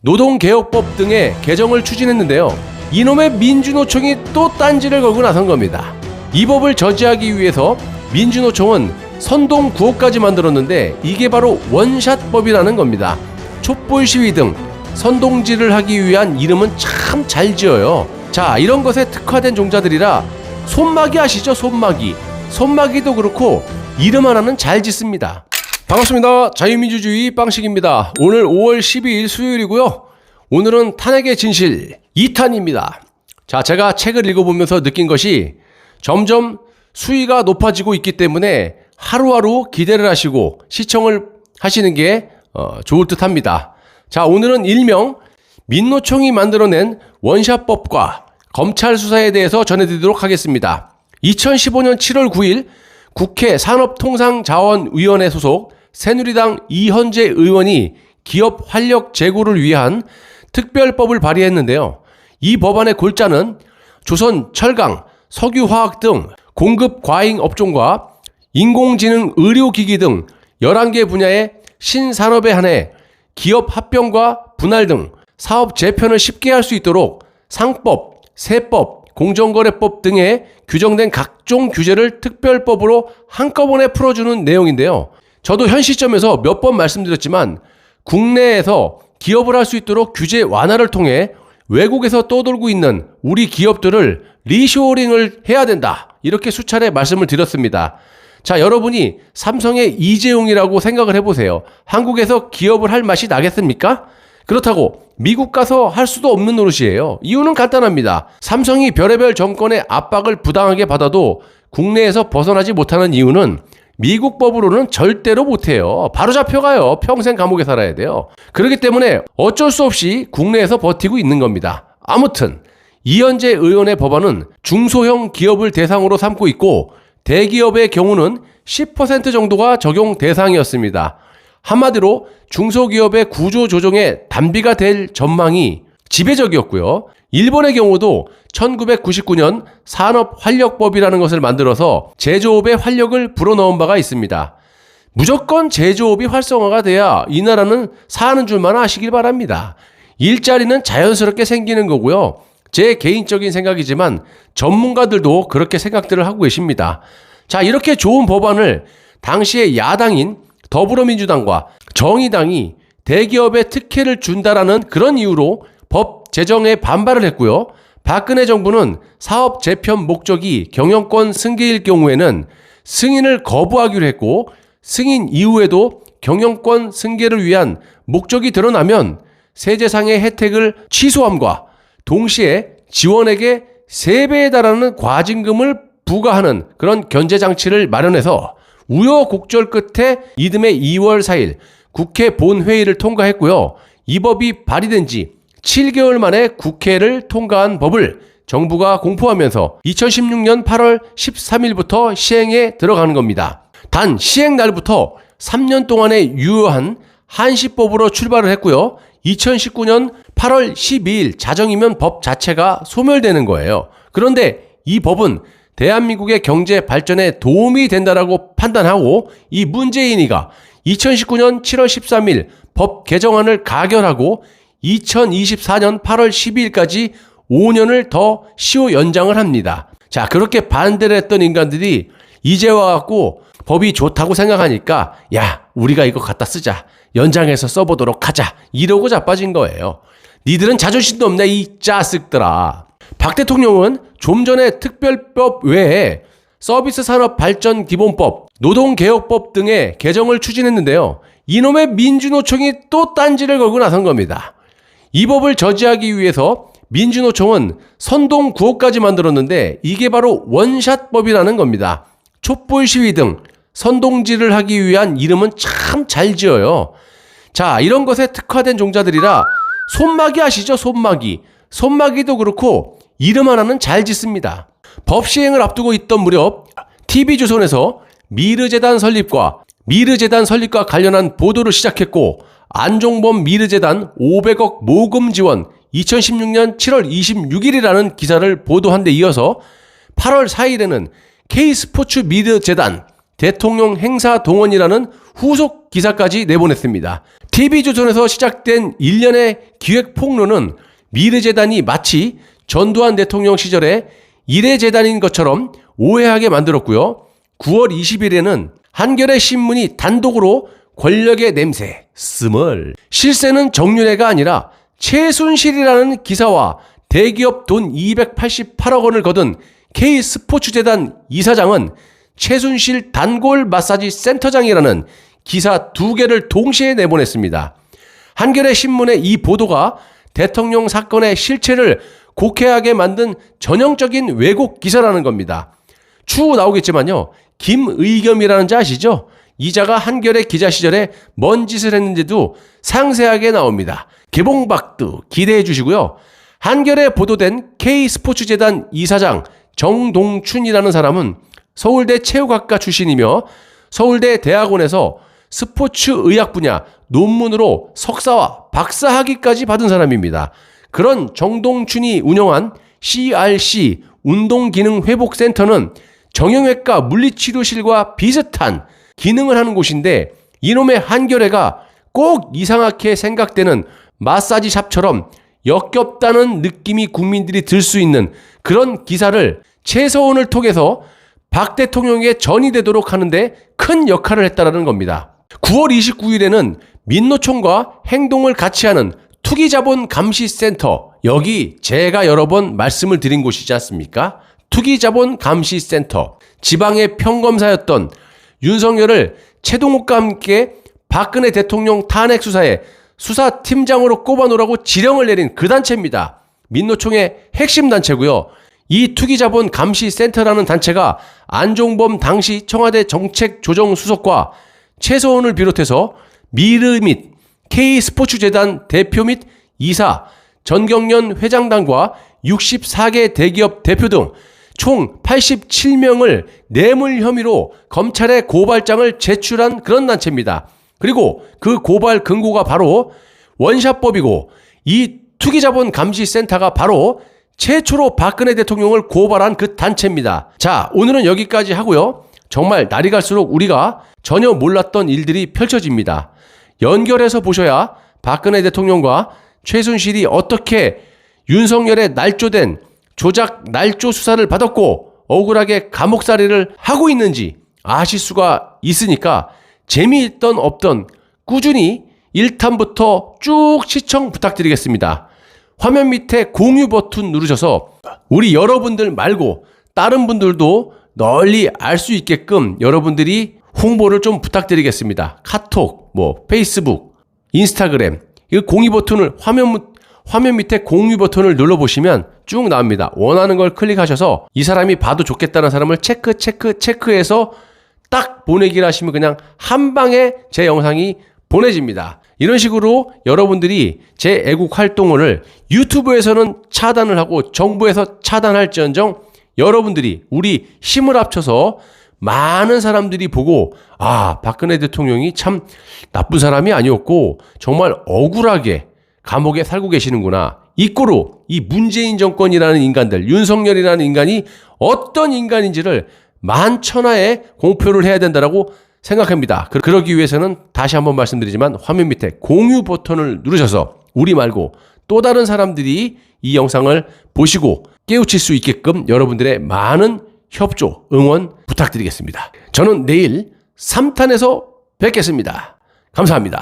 노동개혁법 등의 개정을 추진했는데요. 이놈의 민주노총이 또 딴지를 걸고 나선 겁니다. 이 법을 저지하기 위해서 민주노총은 선동 구호까지 만들었는데 이게 바로 원샷법이라는 겁니다. 촛불 시위 등 선동질을 하기 위한 이름은 참 잘 지어요. 자, 이런 것에 특화된 종자들이라 손막이 아시죠? 손막이도 그렇고 이름 하나는 잘 짓습니다. 반갑습니다. 자유민주주의 빵식입니다. 오늘 5월 12일 수요일이고요. 오늘은 탄핵의 진실 2탄입니다. 자, 제가 책을 읽어보면서 느낀 것이 점점 수위가 높아지고 있기 때문에 하루하루 기대를 하시고 시청을 하시는 게 좋을 듯 합니다. 자, 오늘은 일명 민노총이 만들어낸 원샷법과 검찰 수사에 대해서 전해드리도록 하겠습니다. 2015년 7월 9일 국회 산업통상자원위원회 소속 새누리당 이현재 의원이 기업 활력 제고를 위한 특별법을 발의했는데요. 이 법안의 골자는 조선 철강, 석유화학 등 공급 과잉 업종과 인공지능 의료기기 등 11개 분야의 신산업에 한해 기업 합병과 분할 등 사업 재편을 쉽게 할 수 있도록 상법, 세법, 공정거래법 등에 규정된 각종 규제를 특별법으로 한꺼번에 풀어주는 내용인데요. 저도 현 시점에서 몇 번 말씀드렸지만 국내에서 기업을 할 수 있도록 규제 완화를 통해 외국에서 떠돌고 있는 우리 기업들을 리쇼어링을 해야 된다. 이렇게 수차례 말씀을 드렸습니다. 자, 여러분이 삼성의 이재용이라고 생각을 해보세요. 한국에서 기업을 할 맛이 나겠습니까? 그렇다고 미국 가서 할 수도 없는 노릇이에요. 이유는 간단합니다. 삼성이 별의별 정권의 압박을 부당하게 받아도 국내에서 벗어나지 못하는 이유는 미국 법으로는 절대로 못해요. 바로 잡혀가요. 평생 감옥에 살아야 돼요. 그렇기 때문에 어쩔 수 없이 국내에서 버티고 있는 겁니다. 아무튼 이현재 의원의 법안은 중소형 기업을 대상으로 삼고 있고 대기업의 경우는 10% 정도가 적용 대상이었습니다. 한마디로 중소기업의 구조 조정에 단비가 될 전망이 지배적이었고요. 일본의 경우도 1999년 산업활력법이라는 것을 만들어서 제조업의 활력을 불어넣은 바가 있습니다. 무조건 제조업이 활성화가 돼야 이 나라는 사는 줄만 아시길 바랍니다. 일자리는 자연스럽게 생기는 거고요. 제 개인적인 생각이지만 전문가들도 그렇게 생각들을 하고 계십니다. 자, 이렇게 좋은 법안을 당시의 야당인 더불어민주당과 정의당이 대기업에 특혜를 준다라는 그런 이유로 법 제정에 반발을 했고요. 박근혜 정부는 사업 재편 목적이 경영권 승계일 경우에는 승인을 거부하기로 했고 승인 이후에도 경영권 승계를 위한 목적이 드러나면 세제상의 혜택을 취소함과 동시에 지원액의 3배에 달하는 과징금을 부과하는 그런 견제장치를 마련해서 우여곡절 끝에 이듬해 2월 4일 국회 본회의를 통과했고요. 이 법이 발의된 지 7개월 만에 국회를 통과한 법을 정부가 공포하면서 2016년 8월 13일부터 시행에 들어가는 겁니다. 단 시행 날부터 3년 동안의 유효한 한시법으로 출발을 했고요. 2019년 8월 12일 자정이면 법 자체가 소멸되는 거예요. 그런데 이 법은 대한민국의 경제 발전에 도움이 된다라고 판단하고 이 문재인이가 2019년 7월 13일 법 개정안을 가결하고 2024년 8월 12일까지 5년을 더 시효 연장을 합니다. 자, 그렇게 반대를 했던 인간들이 이제 와갖고 법이 좋다고 생각하니까 야, 우리가 이거 갖다 쓰자. 연장해서 써보도록 하자. 이러고 자빠진 거예요. 니들은 자존심도 없네, 이 짜쓱들아. 박 대통령은 좀 전에 특별법 외에 서비스 산업 발전 기본법, 노동개혁법 등의 개정을 추진했는데요. 이놈의 민주노총이 또 딴지를 걸고 나선 겁니다. 이 법을 저지하기 위해서 민주노총은 선동 구호까지 만들었는데 이게 바로 원샷법이라는 겁니다. 촛불 시위 등 선동질을 하기 위한 이름은 참 잘 지어요. 자, 이런 것에 특화된 종자들이라 손막이 아시죠? 손막이도 그렇고 이름 하나는 잘 짓습니다. 법 시행을 앞두고 있던 무렵 TV조선에서 미르재단 설립과 관련한 보도를 시작했고 안종범 미르재단 500억 모금 지원 2016년 7월 26일이라는 기사를 보도한 데 이어서 8월 4일에는 K스포츠 미르재단 대통령 행사 동원이라는 후속 기사까지 내보냈습니다. TV조선에서 시작된 일련의 기획 폭로는 미르재단이 마치 전두환 대통령 시절에 이례재단인 것처럼 오해하게 만들었고요. 9월 20일에는 한겨레 신문이 단독으로 권력의 냄새, 스멀. 실세는 정윤회가 아니라 최순실이라는 기사와 대기업 돈 288억 원을 거둔 K스포츠재단 이사장은 최순실 단골 마사지 센터장이라는 기사 2개를 동시에 내보냈습니다. 한겨레 신문의 이 보도가 대통령 사건의 실체를 곡해하게 만든 전형적인 왜곡 기사라는 겁니다. 추후 나오겠지만요. 김의겸이라는 자 아시죠? 이자가 한겨레 기자 시절에 뭔 짓을 했는지도 상세하게 나옵니다. 개봉박두 기대해 주시고요. 한겨레에 보도된 K스포츠재단 이사장 정동춘이라는 사람은 서울대 체육학과 출신이며 서울대 대학원에서 스포츠의학 분야 논문으로 석사와 박사학위까지 받은 사람입니다. 그런 정동춘이 운영한 CRC 운동기능회복센터는 정형외과 물리치료실과 비슷한 기능을 하는 곳인데 이놈의 한겨레가 꼭 이상하게 생각되는 마사지샵처럼 역겹다는 느낌이 국민들이 들 수 있는 그런 기사를 최서원을 통해서 박 대통령에게 전이되도록 하는데 큰 역할을 했다는 겁니다. 9월 29일에는 민노총과 행동을 같이 하는 투기자본감시센터, 여기 제가 여러 번 말씀을 드린 곳이지 않습니까? 투기자본감시센터, 지방의 평검사였던 윤석열을 최동욱과 함께 박근혜 대통령 탄핵 수사에 수사팀장으로 꼽아놓으라고 지령을 내린 그 단체입니다. 민노총의 핵심 단체고요. 이 투기자본감시센터라는 단체가 안종범 당시 청와대 정책조정수석과 최서원을 비롯해서 미르 및 K스포츠재단 대표 및 이사, 전경련 회장단과 64개 대기업 대표 등 총 87명을 뇌물 혐의로 검찰에 고발장을 제출한 그런 단체입니다. 그리고 그 고발 근거가 바로 원샷법이고 이 투기자본감시센터가 바로 최초로 박근혜 대통령을 고발한 그 단체입니다. 자, 오늘은 여기까지 하고요. 정말 날이 갈수록 우리가 전혀 몰랐던 일들이 펼쳐집니다. 연결해서 보셔야 박근혜 대통령과 최순실이 어떻게 윤석열의 날조된 조작 날조 수사를 받았고 억울하게 감옥살이를 하고 있는지 아실 수가 있으니까 재미있던 없던 꾸준히 1탄부터 쭉 시청 부탁드리겠습니다. 화면 밑에 공유 버튼 누르셔서 우리 여러분들 말고 다른 분들도 널리 알 수 있게끔 여러분들이 홍보를 좀 부탁드리겠습니다. 카톡, 페이스북, 인스타그램, 이 공유 버튼을 화면 밑에 공유 버튼을 눌러보시면 쭉 나옵니다. 원하는 걸 클릭하셔서 이 사람이 봐도 좋겠다는 사람을 체크해서 딱 보내기를 하시면 그냥 한 방에 제 영상이 보내집니다. 이런 식으로 여러분들이 제 애국 활동을 유튜브에서는 차단을 하고 정부에서 차단할지언정 여러분들이 우리 힘을 합쳐서 많은 사람들이 보고 박근혜 대통령이 참 나쁜 사람이 아니었고 정말 억울하게 감옥에 살고 계시는구나. 이꼬로 이 문재인 정권이라는 인간들, 윤석열이라는 인간이 어떤 인간인지를 만천하에 공표를 해야 된다라고 생각합니다. 그러기 위해서는 다시 한번 말씀드리지만 화면 밑에 공유 버튼을 누르셔서 우리 말고 또 다른 사람들이 이 영상을 보시고 깨우칠 수 있게끔 여러분들의 많은 협조, 응원 부탁드리겠습니다. 저는 내일 3탄에서 뵙겠습니다. 감사합니다.